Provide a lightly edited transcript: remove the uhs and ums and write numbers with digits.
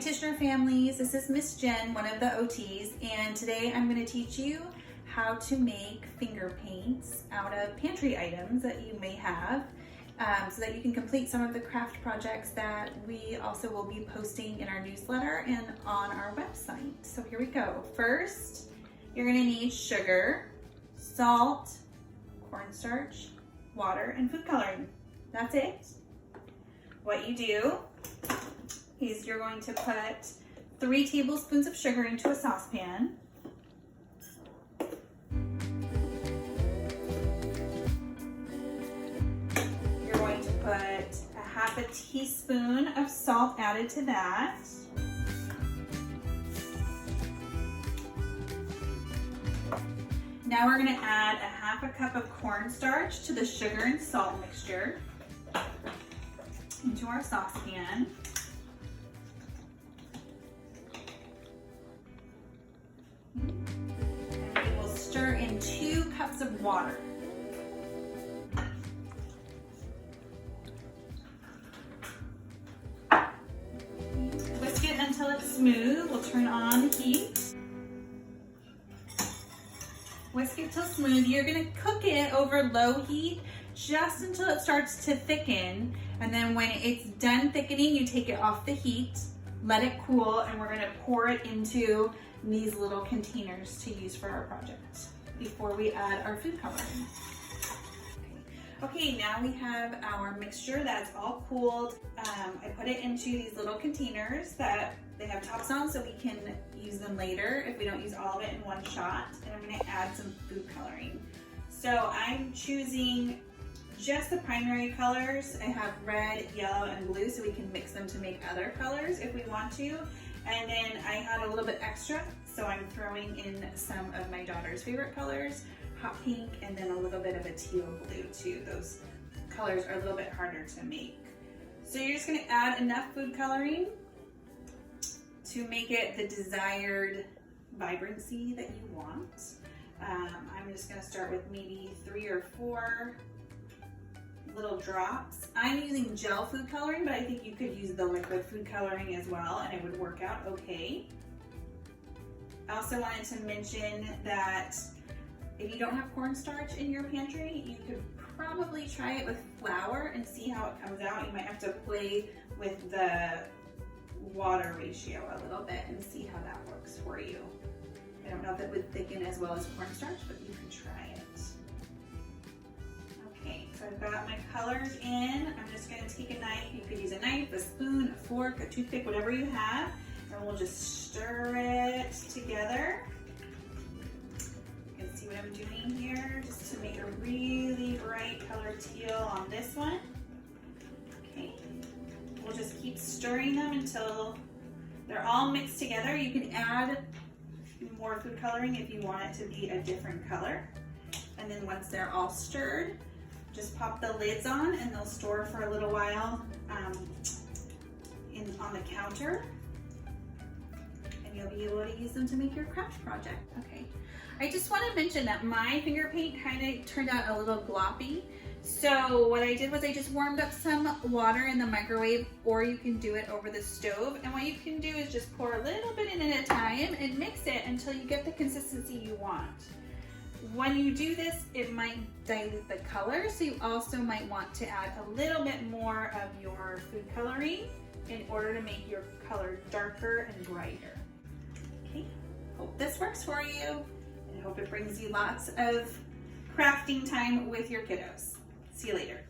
practitioner families, this is Miss Jen, one of the OTs, and today I'm going to teach you how to make finger paints out of pantry items that you may have so that you can complete some of the craft projects that we also will be posting in our newsletter and on our website. So here we go. First, you're going to need sugar, salt, cornstarch, water, and food coloring. That's it. What you do is you're going to put 3 tablespoons of sugar into a saucepan. You're going to put a half a teaspoon of salt added to that. Now we're going to add a half a cup of cornstarch to the sugar and salt mixture into our saucepan. And we will stir in 2 cups of water. Whisk it until it's smooth. We'll turn on the heat. Whisk it till smooth. You're gonna cook it over low heat just until it starts to thicken. And then when it's done thickening, you take it off the heat, let it cool, and we're gonna pour it into these little containers to use for our project before we add our food coloring. Okay, now we have our mixture that's all cooled. I put it into these little containers that they have tops on so we can use them later if we don't use all of it in one shot. And I'm gonna add some food coloring. So I'm choosing just the primary colors. I have red, yellow, and blue so we can mix them to make other colors if we want to. And then I had a little bit extra, so I'm throwing in some of my daughter's favorite colors, hot pink, and then a little bit of a teal blue too. Those colors are a little bit harder to make. So you're just gonna add enough food coloring to make it the desired vibrancy that you want. I'm just gonna start with maybe 3 or 4 little drops. I'm using gel food coloring, but I think you could use the liquid food coloring as well and it would work out okay. I also wanted to mention that if you don't have cornstarch in your pantry, you could probably try it with flour and see how it comes out. You might have to play with the water ratio a little bit and see how that works for you. I don't know if it would thicken as well as cornstarch, but you can try it. Okay, so I've got my colors in. I'm just gonna take a knife. You could use a knife, a spoon, a fork, a toothpick, whatever you have, and we'll just stir it together. You can see what I'm doing here, just to make a really bright color teal on this one. Okay, we'll just keep stirring them until they're all mixed together. You can add more food coloring if you want it to be a different color. And then once they're all stirred, just pop the lids on and they'll store for a little while on the counter. And you'll be able to use them to make your craft project. Okay, I just want to mention that my finger paint kind of turned out a little gloppy. So what I did was I just warmed up some water in the microwave, or you can do it over the stove. And what you can do is just pour a little bit in at a time and mix it until you get the consistency you want. When you do this, it might dilute the color, so you also might want to add a little bit more of your food coloring in order to make your color darker and brighter. Okay, hope this works for you, and I hope it brings you lots of crafting time with your kiddos. See you later.